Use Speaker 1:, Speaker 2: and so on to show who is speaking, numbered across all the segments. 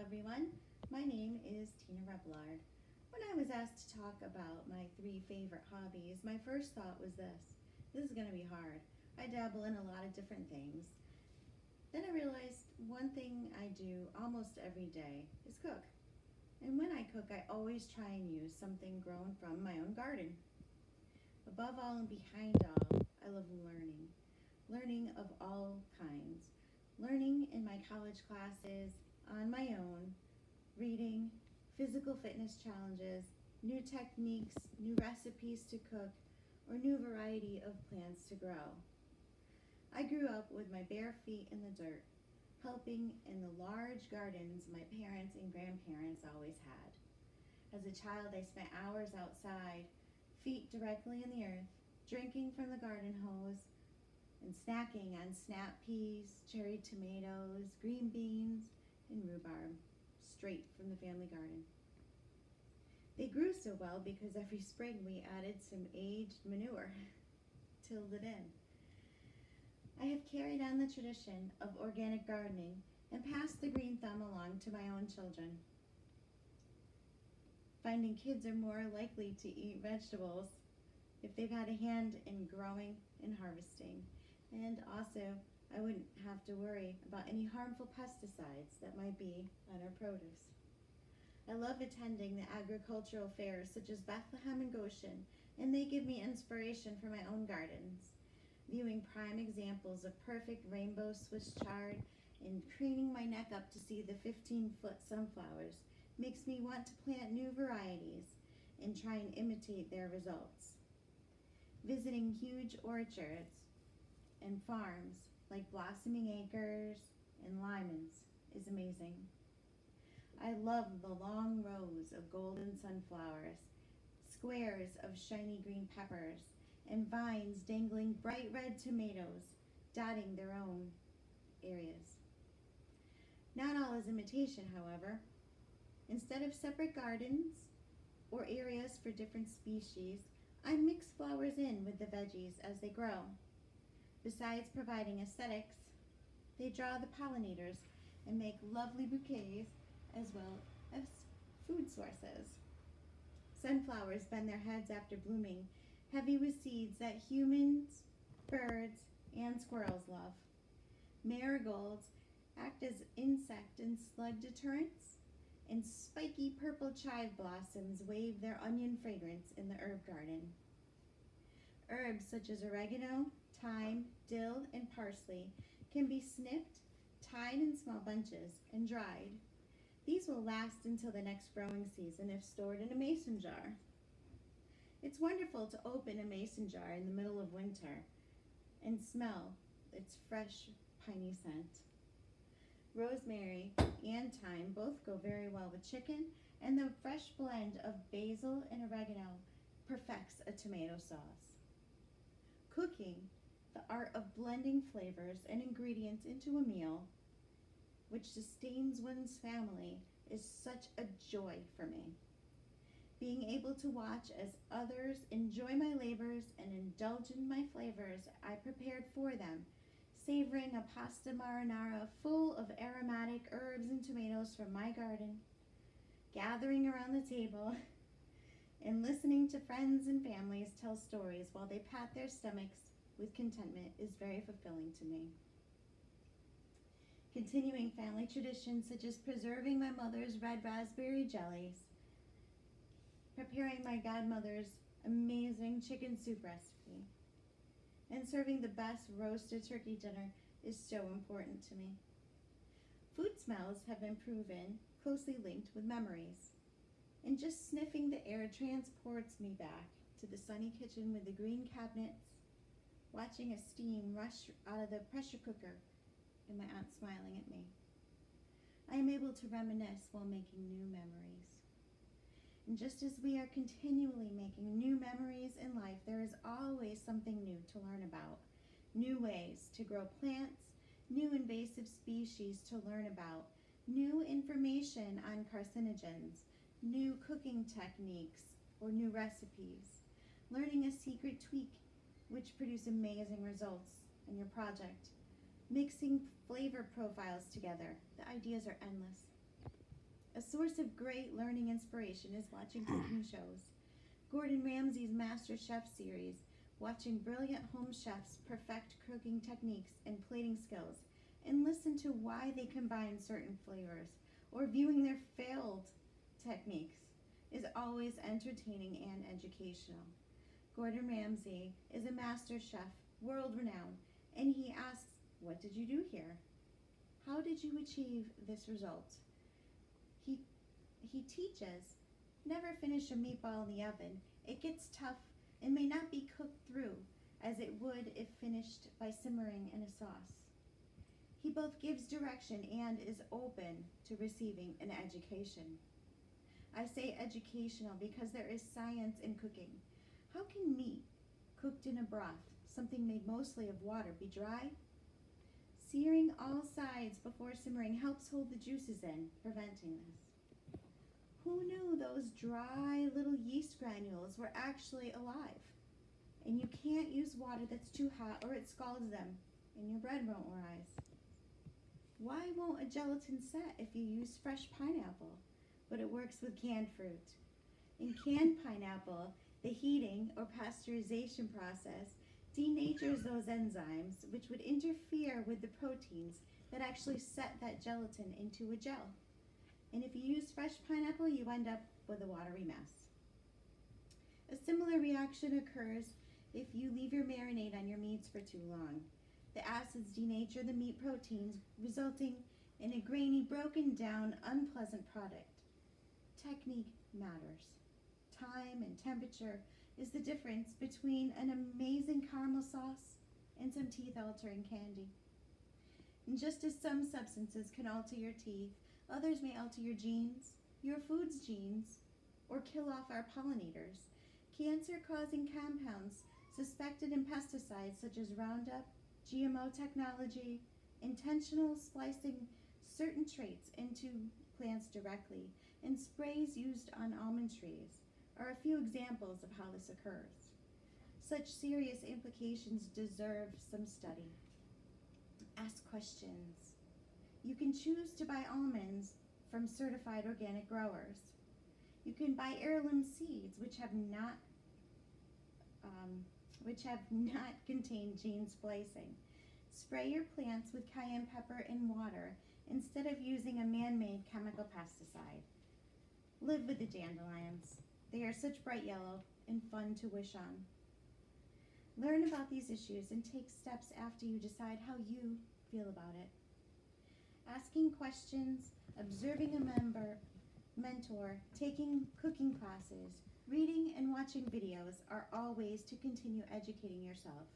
Speaker 1: everyone. My name is Tina Repillard. When I was asked to talk about my three favorite hobbies, my first thought was this is going to be hard. I dabble in a lot of different things. Then I realized one thing I do almost every day is cook. And when I cook, I always try and use something grown from my own garden. Above all and behind all, I love learning. Learning of all kinds. Learning in my college classes, on my own, reading, physical fitness challenges, new techniques, new recipes to cook, or new variety of plants to grow. I grew up with my bare feet in the dirt, helping in the large gardens my parents and grandparents always had. As a child, I spent hours outside, feet directly in the earth, drinking from the garden hose, and snacking on snap peas, cherry tomatoes, green beans, and rhubarb, straight from the family garden. They grew so well because every spring we added some aged manure, tilled it in. I have carried on the tradition of organic gardening and passed the green thumb along to my own children. Finding kids are more likely to eat vegetables if they've had a hand in growing and harvesting. And also, I wouldn't have to worry about any harmful pesticides that might be on our produce. I love attending the agricultural fairs such as Bethlehem and Goshen, and they give me inspiration for my own gardens. Viewing prime examples of perfect rainbow Swiss chard and craning my neck up to see the 15-foot sunflowers makes me want to plant new varieties and try and imitate their results. Visiting huge orchards and farms like Blossoming Acres and Lyman's is amazing. I love the long rows of golden sunflowers, squares of shiny green peppers, and vines dangling bright red tomatoes, dotting their own areas. Not all is imitation, however. Instead of separate gardens or areas for different species, I mix flowers in with the veggies as they grow. Besides providing aesthetics, they draw the pollinators and make lovely bouquets as well as food sources. Sunflowers bend their heads after blooming, heavy with seeds that humans, birds, and squirrels love. Marigolds act as insect and slug deterrents, and spiky purple chive blossoms wave their onion fragrance in the herb garden. Herbs such as oregano, thyme, dill, and parsley can be snipped, tied in small bunches, and dried. These will last until the next growing season if stored in a mason jar. It's wonderful to open a mason jar in the middle of winter and smell its fresh, piney scent. Rosemary and thyme both go very well with chicken, and the fresh blend of basil and oregano perfects a tomato sauce. Cooking, the art of blending flavors and ingredients into a meal which sustains one's family, is such a joy for me. Being able to watch as others enjoy my labors and indulge in my flavors I prepared for them, savoring a pasta marinara full of aromatic herbs and tomatoes from my garden, gathering around the table, and listening to friends and families tell stories while they pat their stomachs with contentment is very fulfilling to me. Continuing family traditions such as preserving my mother's red raspberry jellies, preparing my godmother's amazing chicken soup recipe, and serving the best roasted turkey dinner is so important to me. Food smells have been proven closely linked with memories, and just sniffing the air transports me back to the sunny kitchen with the green cabinets, watching a steam rush out of the pressure cooker, and my aunt smiling at me. I am able to reminisce while making new memories. And just as we are continually making new memories in life, there is always something new to learn about, new ways to grow plants, new invasive species to learn about, new information on carcinogens, new cooking techniques, or new recipes, learning a secret tweak which produce amazing results in your project, mixing flavor profiles together. The ideas are endless. A source of great learning inspiration is watching cooking shows. Gordon Ramsay's Master Chef series, watching brilliant home chefs perfect cooking techniques and plating skills, and listen to why they combine certain flavors, or viewing their failed techniques, is always entertaining and educational. Gordon Ramsay is a master chef, world renowned, and he asks, "What did you do here? How did you achieve this result?" He teaches, never finish a meatball in the oven. It gets tough and may not be cooked through as it would if finished by simmering in a sauce. He both gives direction and is open to receiving an education. I say educational because there is science in cooking. How can meat cooked in a broth, something made mostly of water, be dry? Searing all sides before simmering helps hold the juices in, preventing this. Who knew those dry little yeast granules were actually alive? And you can't use water that's too hot or it scalds them, and your bread won't rise. Why won't a gelatin set if you use fresh pineapple? But it works with canned fruit. In canned pineapple, the heating or pasteurization process denatures those enzymes which would interfere with the proteins that actually set that gelatin into a gel. And if you use fresh pineapple, you end up with a watery mess. A similar reaction occurs if you leave your marinade on your meats for too long. The acids denature the meat proteins, resulting in a grainy, broken down, unpleasant product. Technique matters. Time and temperature is the difference between an amazing caramel sauce and some teeth-altering candy. And just as some substances can alter your teeth, others may alter your genes, your food's genes, or kill off our pollinators. Cancer-causing compounds suspected in pesticides such as Roundup, GMO technology, intentional splicing certain traits into plants directly, and sprays used on almond trees are a few examples of how this occurs. Such serious implications deserve some study. Ask questions. You can choose to buy almonds from certified organic growers. You can buy heirloom seeds which have not contained gene splicing. Spray your plants with cayenne pepper and water instead of using a man-made chemical pesticide. Live with the dandelions. They are such bright yellow and fun to wish on. Learn about these issues and take steps after you decide how you feel about it. Asking questions, observing a mentor, taking cooking classes, reading and watching videos are all ways to continue educating yourself.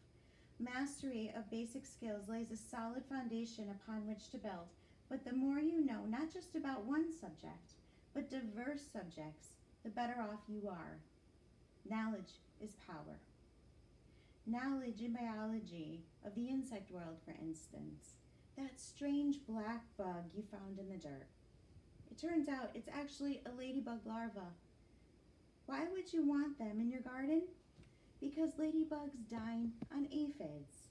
Speaker 1: Mastery of basic skills lays a solid foundation upon which to build, but the more you know, not just about one subject, but diverse subjects, the better off you are. Knowledge is power. Knowledge in biology of the insect world, for instance. That strange black bug you found in the dirt. It turns out it's actually a ladybug larva. Why would you want them in your garden? Because ladybugs dine on aphids,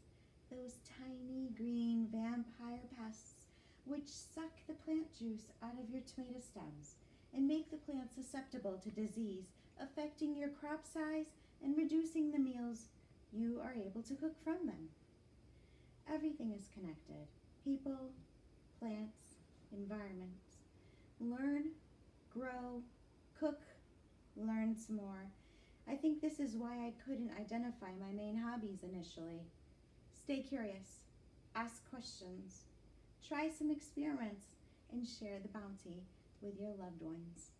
Speaker 1: those tiny green vampire pests which suck the plant juice out of your tomato stems and make the plant susceptible to disease, affecting your crop size and reducing the meals you are able to cook from them. Everything is connected. People, plants, environments. Learn, grow, cook, learn some more. I think this is why I couldn't identify my main hobbies initially. Stay curious, ask questions, try some experiments, and share the bounty with your loved ones.